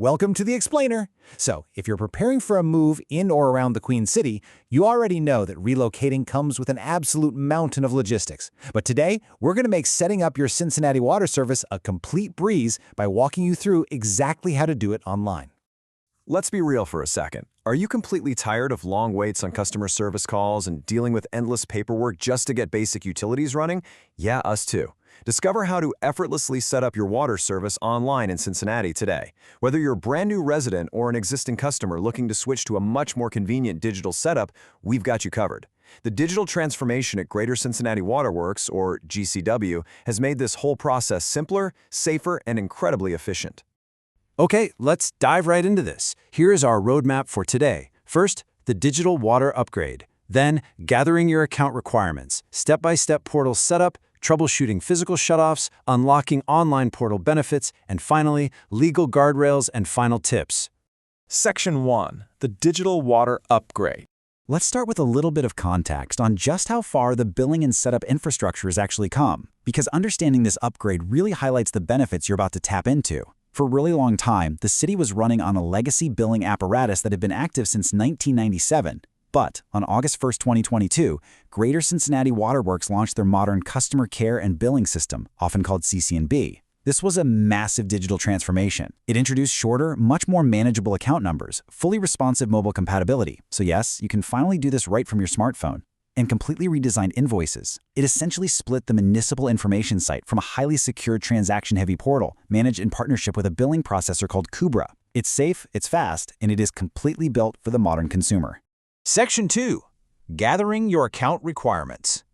Welcome to the Explainer. So, if you're preparing for a move in or around the Queen City, you already know that relocating comes with an absolute mountain of logistics. But today, we're going to make setting up your Cincinnati water service a complete breeze by walking you through exactly how to do it online. Let's be real for a second. Are you completely tired of long waits on customer service calls and dealing with endless paperwork just to get basic utilities running? Yeah, us too. Discover how to effortlessly set up your water service online in Cincinnati today. Whether you're a brand new resident or an existing customer looking to switch to a much more convenient digital setup, we've got you covered. The digital transformation at Greater Cincinnati Waterworks, or GCW, has made this whole process simpler, safer, and incredibly efficient. Okay, let's dive right into this. Here is our roadmap for today. First, the digital water upgrade. Then, gathering your account requirements, step-by-step portal setup, troubleshooting physical shutoffs, unlocking online portal benefits, and finally, legal guardrails and final tips. Section 1. The digital water upgrade. Let's start with a little bit of context on just how far the billing and setup infrastructure has actually come, because understanding this upgrade really highlights the benefits you're about to tap into. For a really long time, the city was running on a legacy billing apparatus that had been active since 1997. But on August 1, 2022, Greater Cincinnati Waterworks launched their modern customer care and billing system, often called CC&B. This was a massive digital transformation. It introduced shorter, much more manageable account numbers, fully responsive mobile compatibility. So yes, you can finally do this right from your smartphone. And completely redesigned invoices. It essentially split the municipal information site from a highly secured transaction-heavy portal managed in partnership with a billing processor called Kubra. It's safe, it's fast, and it is completely built for the modern consumer. Section 2. Gathering your account requirements.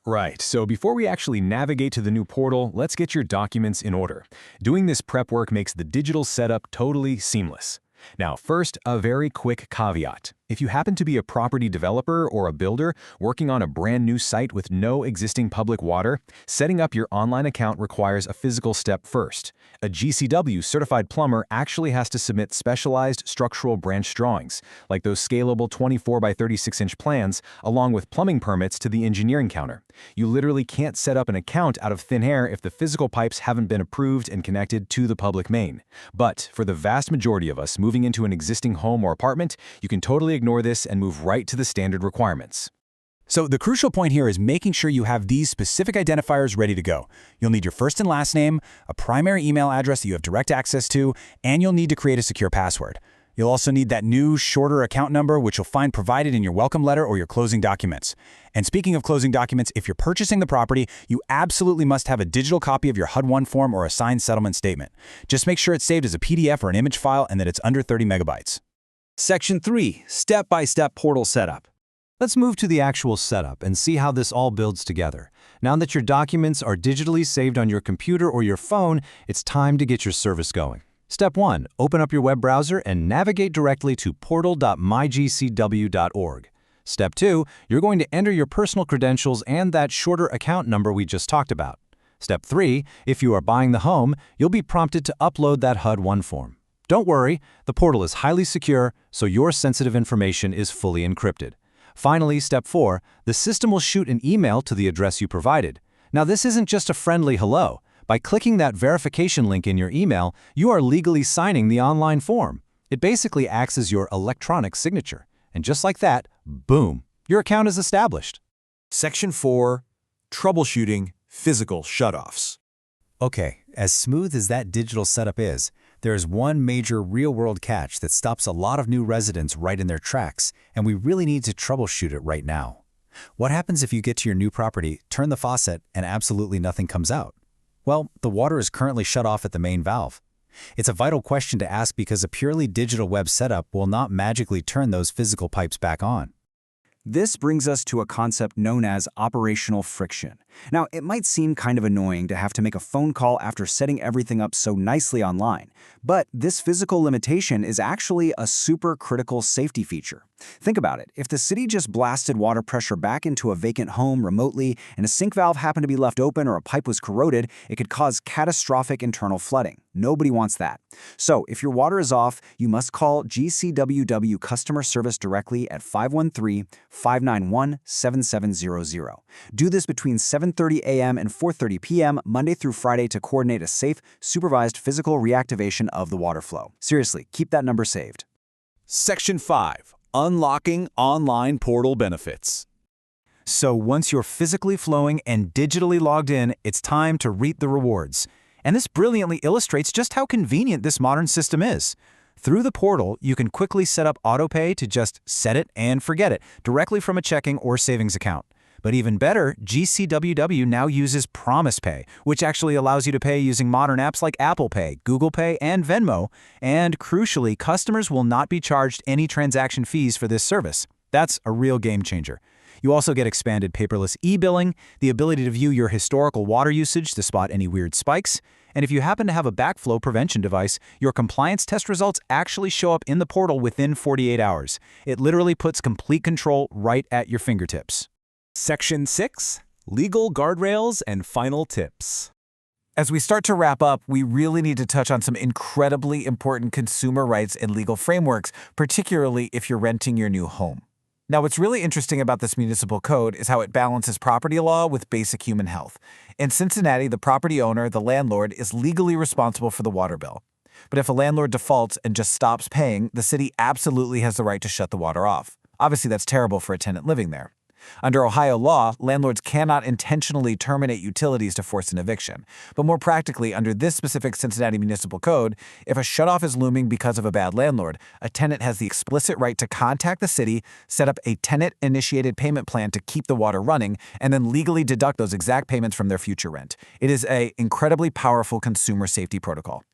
Right, so before we actually navigate to the new portal, let's get your documents in order. Doing this prep work makes the digital setup totally seamless. Now, first, a very quick caveat. If you happen to be a property developer or a builder working on a brand new site with no existing public water, setting up your online account requires a physical step first. A GCW certified plumber actually has to submit specialized structural branch drawings, like those scalable 24 by 36-inch plans, along with plumbing permits to the engineering counter. You literally can't set up an account out of thin air if the physical pipes haven't been approved and connected to the public main. But for the vast majority of us moving into an existing home or apartment, you can totally ignore this and move right to the standard requirements. So the crucial point here is making sure you have these specific identifiers ready to go. You'll need your first and last name, a primary email address that you have direct access to, and you'll need to create a secure password. You'll also need that new, shorter account number, which you'll find provided in your welcome letter or your closing documents. And speaking of closing documents, if you're purchasing the property, you absolutely must have a digital copy of your HUD-1 form or a signed settlement statement. Just make sure it's saved as a PDF or an image file and that it's under 30 megabytes. Section 3. Step-by-step portal setup. Let's move to the actual setup and see how this all builds together. Now that your documents are digitally saved on your computer or your phone, it's time to get your service going. Step 1. Open up your web browser and navigate directly to portal.mygcw.org. Step 2. You're going to enter your personal credentials and that shorter account number we just talked about. Step 3. If you are buying the home, you'll be prompted to upload that HUD-1 form. Don't worry, the portal is highly secure, so your sensitive information is fully encrypted. Finally, Step 4. The system will shoot an email to the address you provided. Now, this isn't just a friendly hello. By clicking that verification link in your email, you are legally signing the online form. It basically acts as your electronic signature. And just like that, boom, your account is established. Section 4. Troubleshooting physical shutoffs. Okay, as smooth as that digital setup is, there is one major real-world catch that stops a lot of new residents right in their tracks, and we really need to troubleshoot it right now. What happens if you get to your new property, turn the faucet, and absolutely nothing comes out? Well, the water is currently shut off at the main valve. It's a vital question to ask because a purely digital web setup will not magically turn those physical pipes back on. This brings us to a concept known as operational friction. Now, it might seem kind of annoying to have to make a phone call after setting everything up so nicely online, but this physical limitation is actually a super critical safety feature. Think about it. If the city just blasted water pressure back into a vacant home remotely and a sink valve happened to be left open or a pipe was corroded, it could cause catastrophic internal flooding. Nobody wants that. So if your water is off, you must call GCWW customer service directly at 513-591-7700. Do this between 7 7:30 a.m. and 4:30 p.m. Monday through Friday to coordinate a safe, supervised physical reactivation of the water flow. Seriously, keep that number saved. Section 5. Unlocking online portal benefits. So once you're physically flowing and digitally logged in, it's time to reap the rewards. And this brilliantly illustrates just how convenient this modern system is. Through the portal, you can quickly set up autopay to just set it and forget it directly from a checking or savings account. But even better, GCWW now uses Promise Pay, which actually allows you to pay using modern apps like Apple Pay, Google Pay, and Venmo. And crucially, customers will not be charged any transaction fees for this service. That's a real game changer. You also get expanded paperless e-billing, the ability to view your historical water usage to spot any weird spikes, and if you happen to have a backflow prevention device, your compliance test results actually show up in the portal within 48 hours. It literally puts complete control right at your fingertips. Section 6. Legal guardrails and final tips. As we start to wrap up, we really need to touch on some incredibly important consumer rights and legal frameworks, particularly if you're renting your new home. Now, what's really interesting about this municipal code is how it balances property law with basic human health. In Cincinnati, the property owner, the landlord, is legally responsible for the water bill. But if a landlord defaults and just stops paying, the city absolutely has the right to shut the water off. Obviously, that's terrible for a tenant living there. Under Ohio law, landlords cannot intentionally terminate utilities to force an eviction. But more practically, under this specific Cincinnati municipal code, if a shutoff is looming because of a bad landlord, a tenant has the explicit right to contact the city, set up a tenant-initiated payment plan to keep the water running, and then legally deduct those exact payments from their future rent. It is an incredibly powerful consumer safety protocol.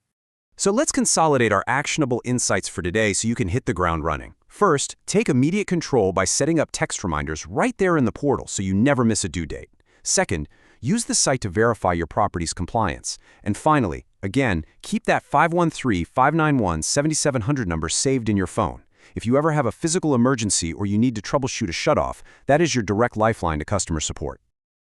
So let's consolidate our actionable insights for today so you can hit the ground running. First, take immediate control by setting up text reminders right there in the portal so you never miss a due date. Second, use the site to verify your property's compliance. And finally, again, keep that 513-591-7700 number saved in your phone. If you ever have a physical emergency or you need to troubleshoot a shutoff, that is your direct lifeline to customer support.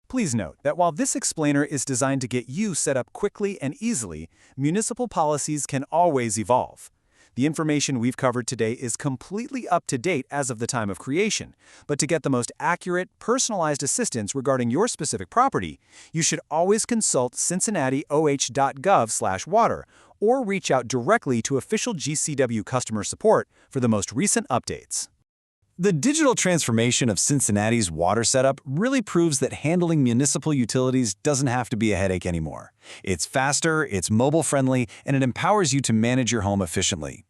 Please note that while this explainer is designed to get you set up quickly and easily, municipal policies can always evolve. The information we've covered today is completely up to date as of the time of creation, but to get the most accurate, personalized assistance regarding your specific property, you should always consult cincinnatioh.gov/water or reach out directly to official GCW customer support for the most recent updates. The digital transformation of Cincinnati's water setup really proves that handling municipal utilities doesn't have to be a headache anymore. It's faster, it's mobile-friendly, and it empowers you to manage your home efficiently.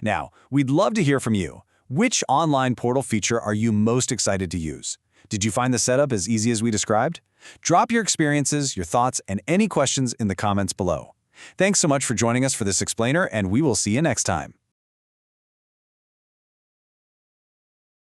Now, we'd love to hear from you. Which online portal feature are you most excited to use? Did you find the setup as easy as we described? Drop your experiences, your thoughts, and any questions in the comments below. Thanks so much for joining us for this explainer, and we will see you next time.